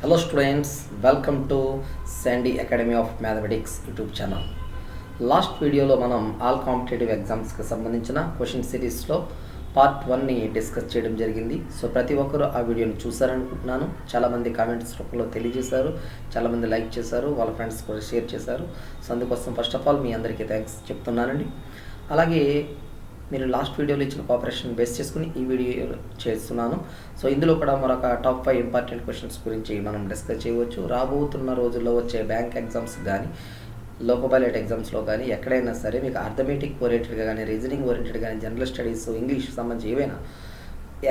Hello students, welcome to Sandy Academy of Mathematics YouTube channel. Last వీడియోలో మనం all competitive ఎగ్జామ్స్కి సంబంధించిన question సిరీస్లో పార్ట్ 1ని డిస్కస్ చేయడం జరిగింది. సో ప్రతి ఒక్కరూ ఆ వీడియోని చూసారనుకుంటున్నాను. చాలామంది కామెంట్స్ రూపంలో తెలియజేశారు, చాలామంది లైక్ చేశారు, వాళ్ళ ఫ్రెండ్స్ కూడా షేర్ చేశారు. సో అందుకోసం ఫస్ట్ ఆఫ్ ఆల్ మీ అందరికీ థ్యాంక్స్ చెప్తున్నానండి. అలాగే మీరు లాస్ట్ వీడియోలో ఇచ్చిన కోఆపరేషన్ బేస్ చేసుకుని ఈ వీడియో చేస్తున్నాను. సో ఇందులో కూడా మరొక టాప్ 5 ఇంపార్టెంట్ క్వశ్చన్స్ గురించి మనం డిస్కస్ చేయవచ్చు. రాబోతున్న రోజుల్లో వచ్చే బ్యాంక్ ఎగ్జామ్స్ కానీ, లోకల్ పైలట్ ఎగ్జామ్స్లో కానీ ఎక్కడైనా సరే మీకు అర్థమెటిక్ ఓరియంటెడ్గా కానీ, రీజనింగ్ ఓరియంటెడ్ కానీ, జనరల్ స్టడీస్, ఇంగ్లీష్ సంబంధించి ఏవైనా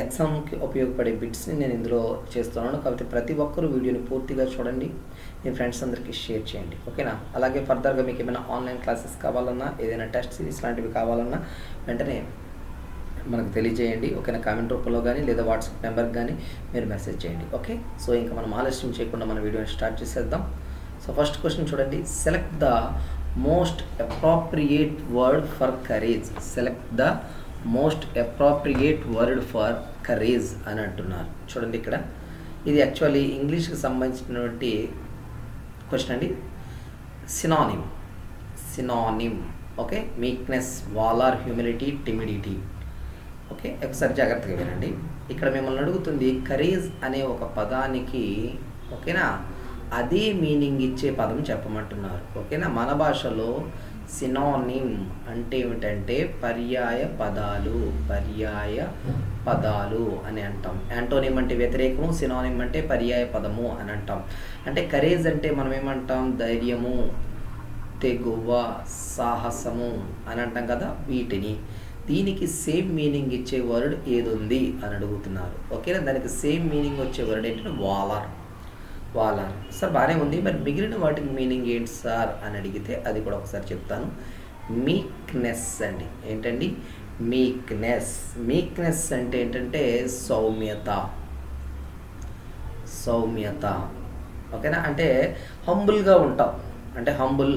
ఎగ్జామ్కి ఉపయోగపడే బిట్స్ని నేను ఇందులో చేస్తున్నాను. కాబట్టి ప్రతి ఒక్కరూ వీడియోని పూర్తిగా చూడండి, మీ ఫ్రెండ్స్ అందరికీ షేర్ చేయండి, ఓకేనా? అలాగే ఫర్దర్గా మీకు ఏమైనా ఆన్లైన్ క్లాసెస్ కావాలన్నా, ఏదైనా టెస్ట్ సిరీస్ లాంటివి కావాలన్నా వెంటనే మనకు తెలియజేయండి, ఓకేనా? కామెంట్ రూపంలో కానీ లేదా వాట్సాప్ నెంబర్కి కానీ మీరు మెసేజ్ చేయండి, ఓకే? సో ఇంకా మనం ఆలస్యం చేయకుండా మన వీడియోని స్టార్ట్ చేసేద్దాం. సో ఫస్ట్ క్వశ్చన్ చూడండి. Select the most appropriate word for courage. Select the most appropriate word for courage అని అంటున్నారు. చూడండి ఇక్కడ ఇది యాక్చువల్లీ ఇంగ్లీష్కి సంబంధించినటువంటి క్వశ్చన్ అండి. Synonym okay. Meekness, valour, humility, timidity. Okay, ఒకసారి జాగ్రత్తగా వినండి. ఇక్కడ మిమ్మల్ని అడుగుతుంది కరేజ్ అనే ఒక పదానికి, ఓకేనా, అదే మీనింగ్ ఇచ్చే పదం చెప్పమంటున్నారు, ఓకేనా? మన భాషలో సినానిమ్ అంటే ఏమిటంటే పర్యాయ పదాలు అని అంటాం. యాంటోనిమ్ అంటే వ్యతిరేకము, సినానిమ్ అంటే పర్యాయ పదము అని అంటాం. అంటే కరేజ్ అంటే మనం ఏమంటాం? ధైర్యము, తెగువ, సాహసము అని అంటాం కదా, వీటిని. దీనికి సేమ్ మీనింగ్ ఇచ్చే వర్డ్ ఏది ఉంది అని అడుగుతున్నారు, ఓకేనా? దానికి సేమ్ మీనింగ్ వచ్చే వర్డ్ ఏంటంటే వాలార్. సార్ బాగానే ఉంది, మరి మిగిలిన వాటికి మీనింగ్ ఏంటి సార్ అని అడిగితే అది కూడా ఒకసారి చెప్తాను. మీక్నెస్ అండి. ఏంటండి? మీక్నెస్ అంటే ఏంటంటే సౌమ్యత, ఓకేనా? అంటే హంబుల్గా ఉంటాం, అంటే హంబుల్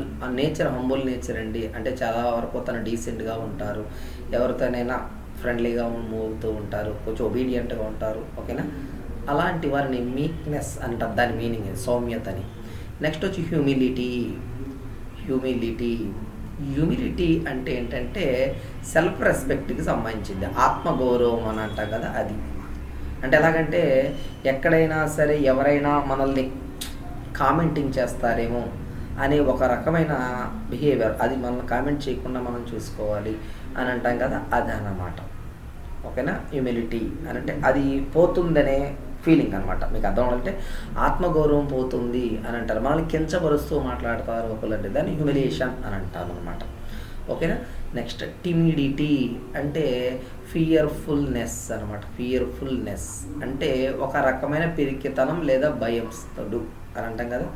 నేచర్ అండి. అంటే చాలా వరకు తను డీసెంట్గా ఉంటారు, ఎవరితోనైనా ఫ్రెండ్లీగా మూవ్ అవుతూ ఉంటారు, కొంచెం ఒబీడియంట్గా ఉంటారు, ఓకేనా? అలాంటి వారిని మీక్నెస్ అంటారు. దాని మీనింగ్ సౌమ్యతని. నెక్స్ట్ వచ్చి హ్యూమిలిటీ అంటే ఏంటంటే సెల్ఫ్ రెస్పెక్ట్కి సంబంధించింది, ఆత్మగౌరవం అని అంటాం కదా, అది. అంటే ఎలాగంటే ఎక్కడైనా సరే ఎవరైనా మనల్ని కామెంటింగ్ చేస్తారేమో అనే ఒక రకమైన బిహేవియర్, అది మనల్ని కామెంట్ చేయకుండా మనం చూసుకోవాలి అని అంటాం కదా, అది అన్నమాట, ఓకేనా? హ్యూమిలిటీ అని అంటే అది పోతుందనే ఫీలింగ్ అనమాట. మీకు అర్థం అవ్వాలంటే ఆత్మగౌరవం పోతుంది అని అంటారు, మనల్ని కించపరుస్తూ మాట్లాడతారు ఒకళ్ళంటే దాన్ని హ్యూమిలియేషన్ అని అంటారు అనమాట, ఓకేనా? నెక్స్ట్ టిమిడిటీ అంటే ఫియర్ఫుల్నెస్ అనమాట. ఫియర్ఫుల్నెస్ అంటే ఒక రకమైన పిరికితనం లేదా భయంస్తుడు అని అంటాం కదా,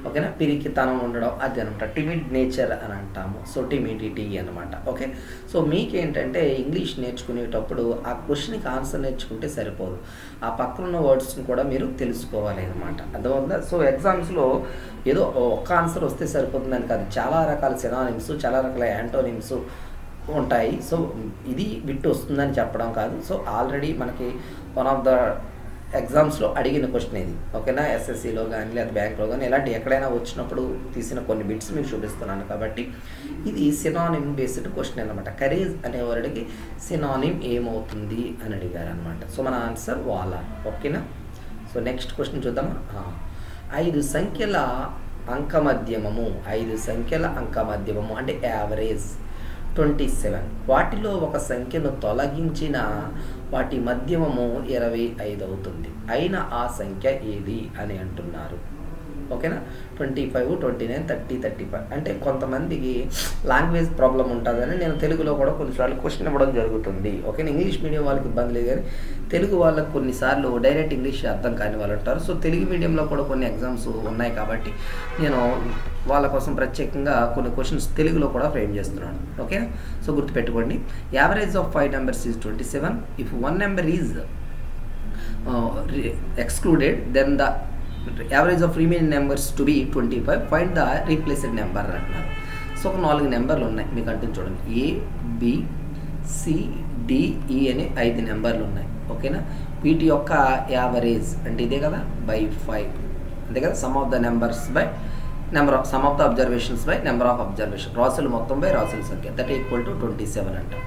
ఓకేనా? పిరికితనం ఉండడం, అది అనమాట టిమిడ్ నేచర్ అని అంటాము. సో టిమిడిటీ అనమాట, ఓకే? సో మీకేంటంటే ఇంగ్లీష్ నేర్చుకునేటప్పుడు ఆ క్వశ్చన్కి ఆన్సర్ నేర్చుకుంటే సరిపోదు, ఆ పక్కన ఉన్న వర్డ్స్ని కూడా మీరు తెలుసుకోవాలి అనమాట, అర్థమవుతుందా? సో ఎగ్జామ్స్లో ఏదో ఒక్క ఆన్సర్ వస్తే సరిపోతుందని కాదు, చాలా రకాల సినానిమ్స్, చాలా రకాల యాంటోనిమ్స్ ఉంటాయి. సో ఇది బిట్ వస్తుందని చెప్పడం కాదు. సో ఆల్రెడీ మనకి వన్ ఆఫ్ ద ఎగ్జామ్స్లో అడిగిన క్వశ్చన్ ఇది, ఓకేనా? ఎస్ఎస్సిలో కానీ లేదా బ్యాంక్లో కానీ ఇలాంటి ఎక్కడైనా వచ్చినప్పుడు తీసిన కొన్ని బిట్స్ మీకు చూపిస్తున్నాను. కాబట్టి ఇది సినానిమ్ బేస్డ్ క్వశ్చన్ అనమాట. కరేజ్ అనే వర్డ్కి సినానిమ్ ఏమవుతుంది అని అడిగారు అనమాట. సో మన ఆన్సర్ వాలార్, ఓకేనా? సో నెక్స్ట్ క్వశ్చన్ చూద్దామా. 5 సంఖ్యల అంకమధ్యమము అంటే యావరేజ్ 27. వాటిలో ఒక సంఖ్యను తొలగించిన వాటి మధ్యమము 25 అవుతుంది. అయినా ఆ సంఖ్య ఏది అని అంటున్నారు, ఓకేనా? 25, 29, 30, 35. అంటే కొంతమందికి లాంగ్వేజ్ ప్రాబ్లం ఉంటుందని నేను తెలుగులో కూడా కొన్నిసార్లు క్వశ్చన్ ఇవ్వడం జరుగుతుంది, ఓకేనా? ఇంగ్లీష్ మీడియం వాళ్ళకి ఇబ్బంది లేదు, కానీ తెలుగు వాళ్ళకి కొన్నిసార్లు డైరెక్ట్ ఇంగ్లీష్ అర్థం కాని వాళ్ళు ఉంటారు. సో తెలుగు మీడియంలో కూడా కొన్ని ఎగ్జామ్స్ ఉన్నాయి కాబట్టి నేను వాళ్ళ కోసం ప్రత్యేకంగా కొన్ని క్వశ్చన్స్ తెలుగులో కూడా ఫ్రేమ్ చేస్తున్నాను, ఓకే? సో గుర్తుపెట్టుకోండి. Average of 5 numbers is 27. If one number is excluded, then the average of remaining numbers to be 25. Find the replaced number అంటున్నారు. సో ఒక 4 నెంబర్లు ఉన్నాయి మీకు అంటే చూడండి, A, B, C, D, E అని 5 నెంబర్లు ఉన్నాయి, ఓకేనా? వీటి యొక్క యావరేజ్ అంటే ఇదే కదా బై 5, అంతే కదా. Some of the numbers by some of the observations by number of observation, రాసులు మొత్తం బై రాసుల సంఖ్య, దట్ ఈక్వల్ టు 27 అంటాం.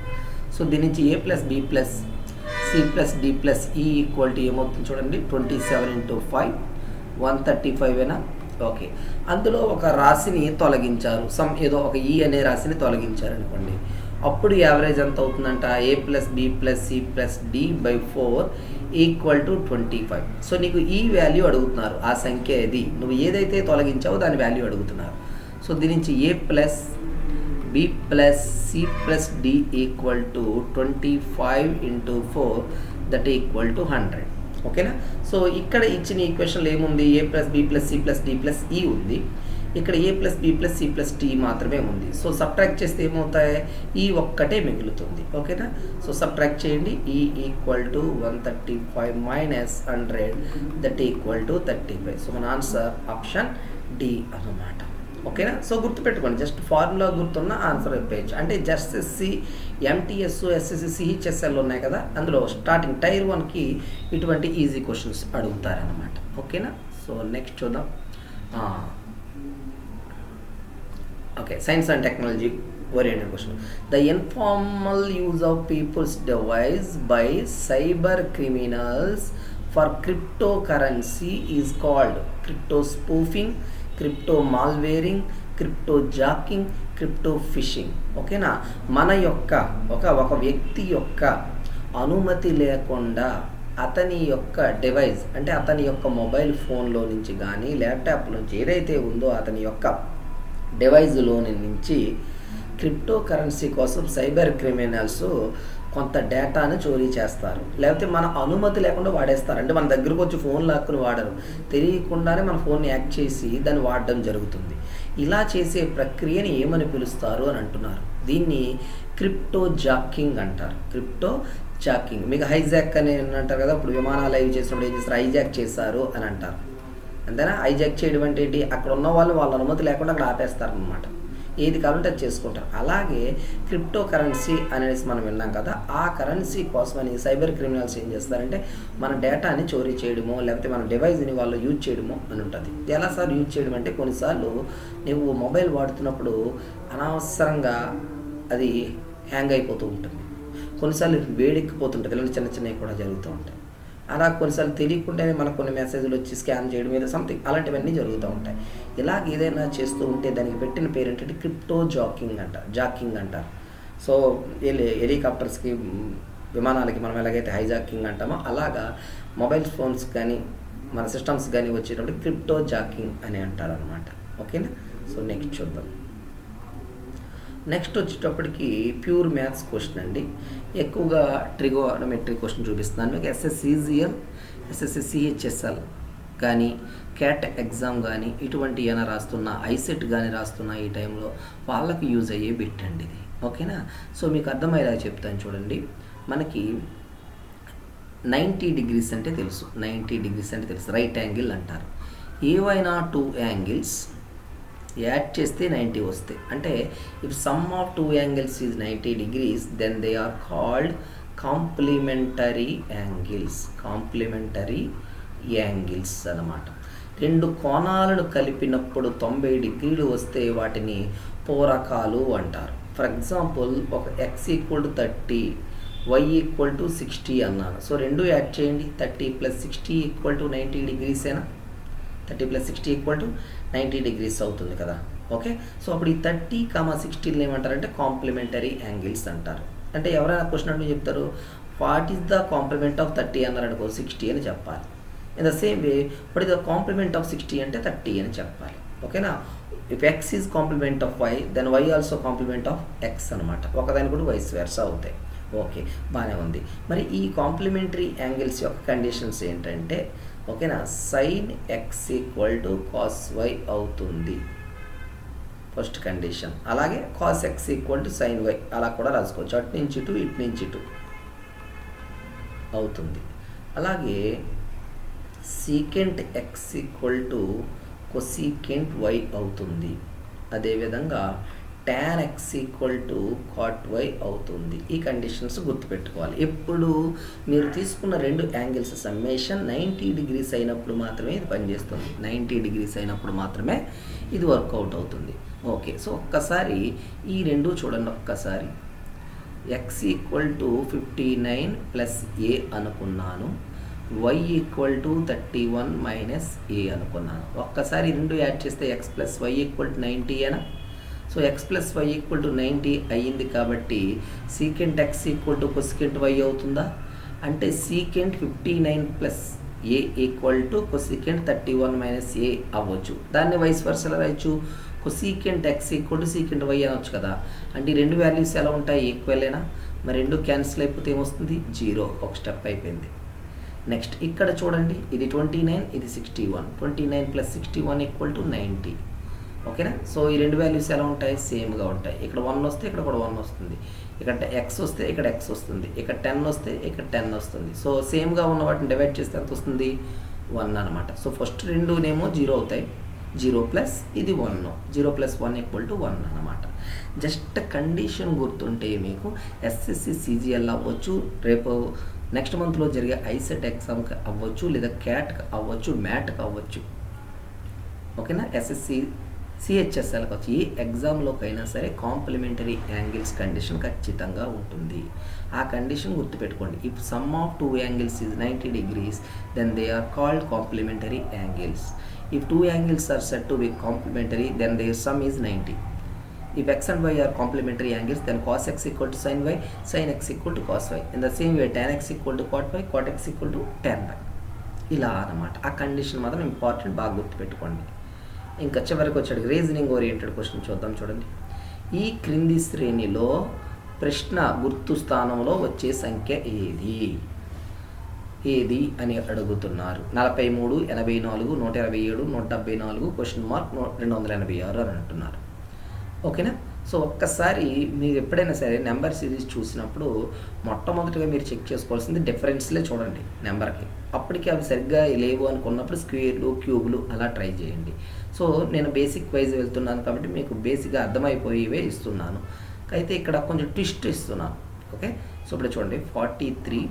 సో దీని నుంచి A plus B plus C plus D plus E equal to ఏమవుతుంది చూడండి, 27 × 5 135 ఓకే. అందులో ఒక రాశిని తొలగించారు, సమ్ ఏదో ఒక E అనే రాశిని తొలగించారు అనుకోండి, అప్పుడు యావరేజ్ ఎంత అవుతుందంట, A plus B plus C plus D by 4 equal to 25. So నీకు ఈ వాల్యూ అడుగుతున్నారు, ఆ సంఖ్య ఏది, నువ్వు ఏదైతే తొలగించావో దాని వాల్యూ అడుగుతున్నారు. సో దీని నుంచి A plus B plus C plus D equal to 25 × 4 that equal to 100. ఓకేనా. సో ఇక్కడ ఇచ్చిన ఈక్వేషన్లో ఏముంది, A plus B plus C plus D plus E ఉంది, ఇక్కడ A plus B plus C plus D మాత్రమే ఉంది. సో సబ్ట్రాక్ట్ చేస్తే ఏమవుతాయి, ఈ ఒక్కటే మిగులుతుంది. ఓకేనా. సో సబ్ట్రాక్ట్ చేయండి, E equal to 135 minus 100 that equal to 35. So మన ఆన్సర్ ఆప్షన్ D అన్నమాట. ఓకేనా. సో గుర్తుపెట్టుకోండి, జస్ట్ ఫార్ములా గుర్తున్న ఆన్సర్ అయిపోయచ్చు. అంటే just SSC MTS SSC CHSL ఉన్నాయి కదా, అందులో స్టార్టింగ్ టైర్ 1కి ఇటువంటి ఈజీ క్వశ్చన్స్ అడుగుతారనమాట. ఓకేనా. సో నెక్స్ట్ చూద్దాం. Okay, science and technology oriented question. The informal use of people's device by cyber criminals for cryptocurrency is called crypto spoofing, crypto malwaring, crypto jacking, crypto phishing. ఓకేనా. మన యొక్క ఒక వ్యక్తి యొక్క అనుమతి లేకుండా అతని యొక్క డివైస్ అంటే అతని యొక్క మొబైల్ ఫోన్లో నుంచి కానీ ల్యాప్టాప్ నుంచి ఏదైతే ఉందో అతని యొక్క డివైజ్లోని నుంచి క్రిప్టో కరెన్సీ కోసం సైబర్ క్రిమినల్స్ కొంత డేటాను చోరీ చేస్తారు, లేకపోతే మన అనుమతి లేకుండా వాడేస్తారు. అంటే మన దగ్గరకు వచ్చి ఫోన్ లాక్కుని వాడరు, తెలియకుండానే మన ఫోన్ని యాక్ట్ చేసి దాన్ని వాడడం జరుగుతుంది. ఇలా చేసే ప్రక్రియని ఏమని పిలుస్తారు అని అంటున్నారు. దీన్ని క్రిప్టో జాకింగ్ అంటారు. Crypto jacking. మీకు హైజాక్ అని అంటారు కదా, ఇప్పుడు విమానాలు అవి చేసినప్పుడు ఏం చేస్తారు, హైజాక్ చేశారు అని అంటారు. అంతేనా. హైజాక్ చేయడం అంటే ఏంటి, అక్కడ ఉన్న వాళ్ళు వాళ్ళ అనుమతి లేకుండా అక్కడ ఆపేస్తారు అనమాట, ఏది కావాలంటే అది చేసుకుంటారు. అలాగే క్రిప్టో కరెన్సీ అనేసి మనం విన్నాం కదా, ఆ కరెన్సీ కోసమని సైబర్ క్రిమినల్స్ ఏం చేస్తారంటే మన డేటాని చోరీ చేయడమో లేకపోతే మన డివైజ్ని వాళ్ళు యూజ్ చేయడమో అని ఉంటుంది. ఎలా సార్ యూజ్ చేయడం అంటే, కొన్నిసార్లు నువ్వు మొబైల్ వాడుతున్నప్పుడు అనవసరంగా అది హ్యాంగ్ అయిపోతూ ఉంటుంది, కొన్నిసార్లు వేడెక్కిపోతుంటుంది, ఇలాంటి చిన్న చిన్నవి కూడా జరుగుతూ ఉంటాయి. అలా కొన్నిసార్లు తెలియకుండానే మనకు కొన్ని మెసేజ్లు వచ్చి స్కాన్ చేయడం ఏదో సంథింగ్ అలాంటివన్నీ జరుగుతూ ఉంటాయి. ఇలాగ ఏదైనా చేస్తూ ఉంటే దానికి పెట్టిన పేరు ఏంటంటే క్రిప్టో జాకింగ్ అంటారు. సో హెలికాప్టర్స్కి విమానాలకి మనం ఎలాగైతే హైజాకింగ్ అంటామో అలాగా మొబైల్ ఫోన్స్ కానీ మన సిస్టమ్స్ కానీ వచ్చేటప్పుడు క్రిప్టో జాకింగ్ అని అంటారు అనమాట. ఓకేనా. సో నెక్స్ట్ చూద్దాం. నెక్స్ట్ వచ్చేటప్పటికి ప్యూర్ మ్యాథ్స్ క్వశ్చన్ అండి. ఎక్కువగా ట్రిగోనోమెట్రీ క్వశ్చన్ చూపిస్తున్నాను మీకు. ఎస్ఎస్సిజిఎల్, ఎస్ఎస్సి సిహెచ్ఎస్ఎల్ కానీ క్యాట్ ఎగ్జామ్ కానీ ఇటువంటి ఏమైనా రాస్తున్నా, ఐసెట్ కానీ రాస్తున్నా ఈ టైంలో వాళ్ళకి యూజ్ అయ్యే బిట్ అండి ఇది. ఓకేనా. సో మీకు అర్థమయ్యేలా చెప్తాను చూడండి. మనకి 90 degrees అంటే తెలుసు, 90 degrees అంటే తెలుసు, రైట్ యాంగిల్ అంటారు. ఏవైనా 2 యాంగిల్స్ యాడ్ చేస్తే 90 వస్తాయి. అంటే if sum of 2 angles is 90 degrees then they are called complementary angles అన్నమాట. 2 కోణాలను కలిపినప్పుడు 90 degrees వస్తే వాటిని పూరకాలు అంటారు. ఫర్ ఎగ్జాంపుల్ ఒక x = 30, y = 60 అన్నాను. సో 2 యాడ్ చేయండి, 30 + 60 = 90 degrees ఏనా, 30 + 60 = 90 degrees అవుతుంది కదా. ఓకే. సో అప్పుడు ఈ 30, 60 ఏమంటారంటే కాంప్లిమెంటరీ యాంగిల్స్ అంటారు. అంటే ఎవరైనా క్వశ్చన్ అంటే చెప్తారు, what is the complement of 30 అన్నారు అనుకో 60 అని చెప్పాలి. In the same way what is the complement of 60 అంటే 30 అని చెప్పాలి. ఓకేనా. If x is complement of y then y also complement of x అనమాట. ఒకదాని కూడా వైస్ వెర్సా అవుతాయి. ఓకే, బాగానే ఉంది. మరి ఈ కాంప్లిమెంటరీ యాంగిల్స్ యొక్క కండిషన్స్ ఏంటంటే, ఓకేనా, సైన్ x = cos y అవుతుంది ఫస్ట్ కండిషన్. అలాగే cos x = sin y అలా కూడా రాసుకోవచ్చు, అటు నుంచి ఇటు ఇటు నుంచి ఇటు అవుతుంది. అలాగే secant x = cosecant y అవుతుంది. అదేవిధంగా tan x equal to cot y అవుతుంది. ఈ కండిషన్స్ గుర్తుపెట్టుకోవాలి. ఎప్పుడు మీరు తీసుకున్న రెండు యాంగిల్స్ సమ్మేషన్ 90 degrees అయినప్పుడు మాత్రమే ఇది పనిచేస్తుంది. 90 degrees అయినప్పుడు మాత్రమే ఇది వర్కౌట్ అవుతుంది. ఓకే, సో ఒక్కసారి ఈ రెండు చూడండి. ఒక్కసారి x equal to 59 plus a అనుకున్నాను, y equal to 31 minus a అనుకున్నాను. ఒక్కసారి రెండు యాడ్ చేస్తే x plus y equal to 90 అనా. So x plus y equal to 90 అయ్యింది కాబట్టి secant x equal to cosecant y అవుతుందా అంటే secant 59 plus a equal to cosecant 31 minus a అవ్వచ్చు. దాన్ని వైస్ వర్సలా రాయొచ్చు, cosecant x equal to secant y అనొచ్చు కదా. అంటే ఈ రెండు వాల్యూస్ ఎలా ఉంటాయి, ఈక్వలేనా. మరి రెండు క్యాన్సిల్ అయిపోతే ఏమొస్తుంది, 0. ఒక స్టెప్ అయిపోయింది. నెక్స్ట్ ఇక్కడ చూడండి, ఇది 29, ఇది 61. 29 ప్లస్ 61 ఈక్వల్ టు 90. ఓకేనా. సో ఈ రెండు వాల్యూస్ ఎలా ఉంటాయి, సేమ్గా ఉంటాయి. ఇక్కడ 1 వస్తే ఇక్కడ కూడా 1 వస్తుంది, ఇక్కడ x వస్తే ఇక్కడ x వస్తుంది, ఇక్కడ 10 వస్తే ఇక్కడ 10 వస్తుంది. సో సేమ్గా ఉన్న వాటిని డివైడ్ చేస్తే ఎంత వస్తుంది, 1 అనమాట. సో ఫస్ట్ రెండునేమో 0 అవుతాయి, 0 ప్లస్ ఇది 1, 0 ప్లస్ 1 ఈక్వల్ టు 1 అనమాట. జస్ట్ కండిషన్ గుర్తుంటే మీకు ఎస్ఎస్సి సిజిఎల్ అవ్వచ్చు, రేపు నెక్స్ట్ మంత్లో జరిగే ఐసెట్ ఎగ్జామ్కి అవ్వచ్చు, లేదా క్యాట్కి అవ్వచ్చు, మ్యాట్కి అవ్వచ్చు. ఓకేనా. ఎస్ఎస్సి సిహెచ్ఎస్ఎల్కి వచ్చి ఏ ఎగ్జామ్లోకైనా సరే కాంప్లిమెంటరీ యాంగిల్స్ కండిషన్ ఖచ్చితంగా ఉంటుంది. ఆ కండిషన్ గుర్తుపెట్టుకోండి. If sum of two angles is 90 degrees then they are called complementary angles. If two angles are said to be complementary, then their sum is 90. If x and y are complementary angles, then cos x equal to sin y, sin x equal to cos y. In the same way, tan x equal to cot y, cot x equal to tan y. ఇలా అన్నమాట. ఆ condition మాత్రం important, బాగా గుర్తుపెట్టుకోండి. ఇంకా చివరికి వచ్చాడు reasoning oriented question చూద్దాం. చూడండి, ఈ క్రింది శ్రేణిలో ప్రశ్న గుర్తు స్థానంలో వచ్చే సంఖ్య ఏది అని అడుగుతున్నారు. 43, 84, 127, 174, క్వశ్చన్ మార్క్ 286 అని అంటున్నారు. ఓకేనా. సో ఒక్కసారి మీరు ఎప్పుడైనా సరే నెంబర్ సిరీస్ చూసినప్పుడు మొట్టమొదటిగా మీరు చెక్ చేసుకోవాల్సింది డిఫరెన్స్లే చూడండి నెంబర్కి. అప్పటికి అవి సరిగ్గా లేవు అనుకున్నప్పుడు స్క్వేర్లు, క్యూబులు అలా ట్రై చేయండి. సో నేను బేసిక్ వైజ్ వెళ్తున్నాను కాబట్టి మీకు బేసిక్గా అర్థమైపోయేవే ఇస్తున్నాను. అయితే ఇక్కడ కొంచెం ట్విస్ట్ ఇస్తున్నాను. ఓకే. సో ఇప్పుడు చూడండి, 43,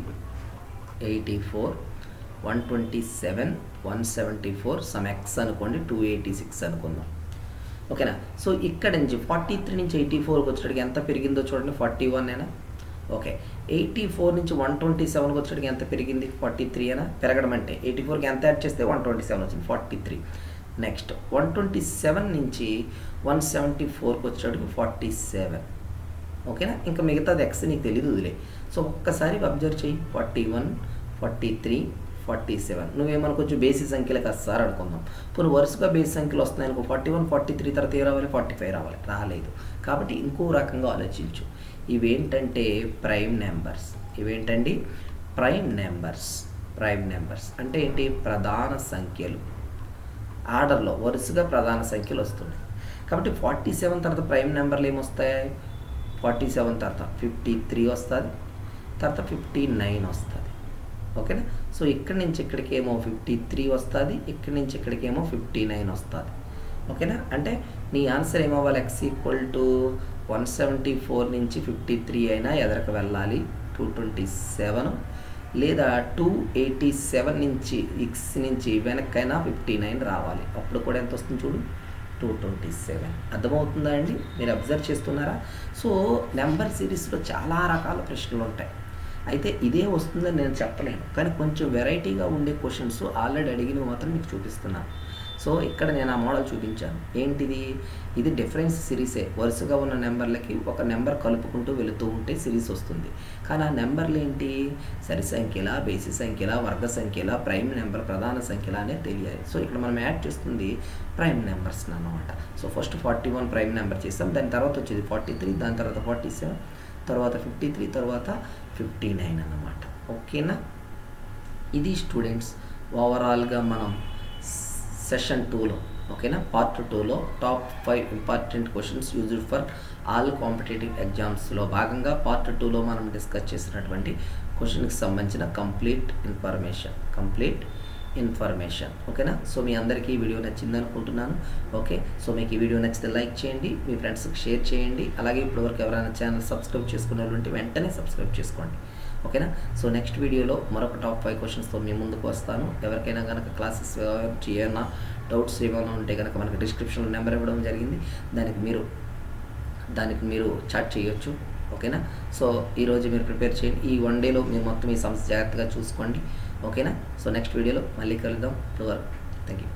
84, 127, 174, సమ్ ఎక్స్ అనుకోండి, 286 అనుకుందాం. ఓకేనా. సో ఇక్కడ నుంచి 43 నుంచి 84కి వచ్చేటికి ఎంత పెరిగిందో చూడండి, 41 అయినా. ఓకే. 84 నుంచి 127కి వచ్చేటికి ఎంత పెరిగింది, 43 అయినా. పెరగడం అంటే 84కి ఎంత యాడ్ చేస్తే 127 వచ్చింది, 43. నెక్స్ట్ 127 నుంచి 174కి వచ్చేటికి 47. ఓకేనా. ఇంకా మిగతాది ఎక్స్ నీకు తెలియదు, వదిలే. సో ఒక్కసారి అబ్జర్వ్ చేయి, 41, 43, 47. నువ్వేమనుకోవచ్చు బేసి సంఖ్యలకు వస్తారు అనుకుందాం. ఇప్పుడు వరుసగా బేసి సంఖ్యలు వస్తున్నాయి అనుకో, 41, 43 తర్వాత ఏ రావాలి, 45 రావాలి. రాలేదు. కాబట్టి ఇంకో రకంగా ఆలోచించు. ఇవేంటంటే ప్రైమ్ నెంబర్స్. ఇవేంటండి ప్రైమ్ నెంబర్స్. ప్రైమ్ నెంబర్స్ అంటే ఏంటి, ప్రధాన సంఖ్యలు. ఆర్డర్లో వరుసగా ప్రధాన సంఖ్యలు వస్తున్నాయి. కాబట్టి 47 తర్వాత ప్రైమ్ నెంబర్లు ఏమొస్తాయి, 47 తర్వాత 53 వస్తుంది, తర్వాత 59 వస్తుంది. ఓకేనా. సో ఇక్కడి నుంచి ఇక్కడికి ఏమో 53 వస్తుంది, ఇక్కడి నుంచి ఇక్కడికి ఏమో 59 వస్తుంది. ఓకేనా. అంటే నీ ఆన్సర్ ఏమవ్వాలి, ఎక్స్ ఈక్వల్ టు 174 నుంచి 53 అయినా ఎదరకు వెళ్ళాలి, 227, లేదా 287 నుంచి x నుంచి వెనక్కైనా 59 రావాలి. అప్పుడు కూడా ఎంత వస్తుంది చూడు, 227. అర్థమవుతుందా అండి, మీరు అబ్జర్వ్ చేస్తున్నారా. సో నెంబర్ సిరీస్లో చాలా రకాల ప్రశ్నలు ఉంటాయి. అయితే ఇదే వస్తుందని నేను చెప్పలేను, కానీ కొంచెం వెరైటీగా ఉండే క్వశ్చన్స్ ఆల్రెడీ అడిగినవి మాత్రం మీకు చూపిస్తున్నాను. సో ఇక్కడ నేను ఆ మోడల్ చూపించాను. ఏంటిది, ఇది డిఫరెన్స్ సిరీసే. వరుసగా ఉన్న నెంబర్లకి ఒక నెంబర్ కలుపుకుంటూ వెళుతూ ఉంటే సిరీస్ వస్తుంది. కానీ ఆ నెంబర్లు ఏంటి, సరి సంఖ్యల, బేసి సంఖ్యల, వర్గ సంఖ్యల, ప్రైమ్ నెంబర్, ప్రధాన సంఖ్యల అనేది తెలియాలి. సో ఇక్కడ మనం యాడ్ చేస్తుంది ప్రైమ్ నెంబర్స్ అన్నమాట. సో ఫస్ట్ 41 ప్రైమ్ నెంబర్ చేస్తాం, దాని తర్వాత వచ్చేది 43, దాని తర్వాత 47, తర్వాత 53, తర్వాత 59 అన్నమాట. ఓకేనా. ఇది స్టూడెంట్స్ ఓవరాల్గా మనం సెషన్ 2లో, ఓకేనా, పార్ట్ 2లో top 5 important questions used for all competitive ఎగ్జామ్స్లో భాగంగా పార్ట్ 2లో మనం డిస్కస్ చేసినటువంటి క్వశ్చన్కి సంబంధించిన కంప్లీట్ ఇన్ఫర్మేషన్. ఓకేనా? సో మీ అందరికీ ఈ వీడియో నచ్చింది అనుకుంటున్నాను. ఓకే, సో మీకు ఈ వీడియో నచ్చితే లైక్ చేయండి, మీ ఫ్రెండ్స్కి షేర్ చేయండి. అలాగే ఇప్పటివరకు ఎవరైనా ఛానల్ సబ్స్క్రైబ్ చేసుకునే వాళ్ళు ఉంటే వెంటనే సబ్స్క్రైబ్ చేసుకోండి. ఓకేనా? సో నెక్స్ట్ వీడియోలో మరొక టాప్ 5 క్వశ్చన్స్తో మీ ముందుకు వస్తాను. ఎవరికైనా కనుక క్లాసెస్ ఏమైనా డౌట్స్ ఏమైనా ఉంటే కనుక మనకి డిస్క్రిప్షన్లో నెంబర్ ఇవ్వడం జరిగింది, దానికి మీరు చాట్ చేయొచ్చు. ఓకేనా? సో ఈరోజు మీరు ప్రిపేర్ చేయండి. ఈ 1 డేలో మీరు మొత్తం ఈ సమస్య జాగ్రత్తగా చూసుకోండి. ఓకేనా? సో నెక్స్ట్ వీడియోలో మళ్ళీ కలుద్దాం. Thank you.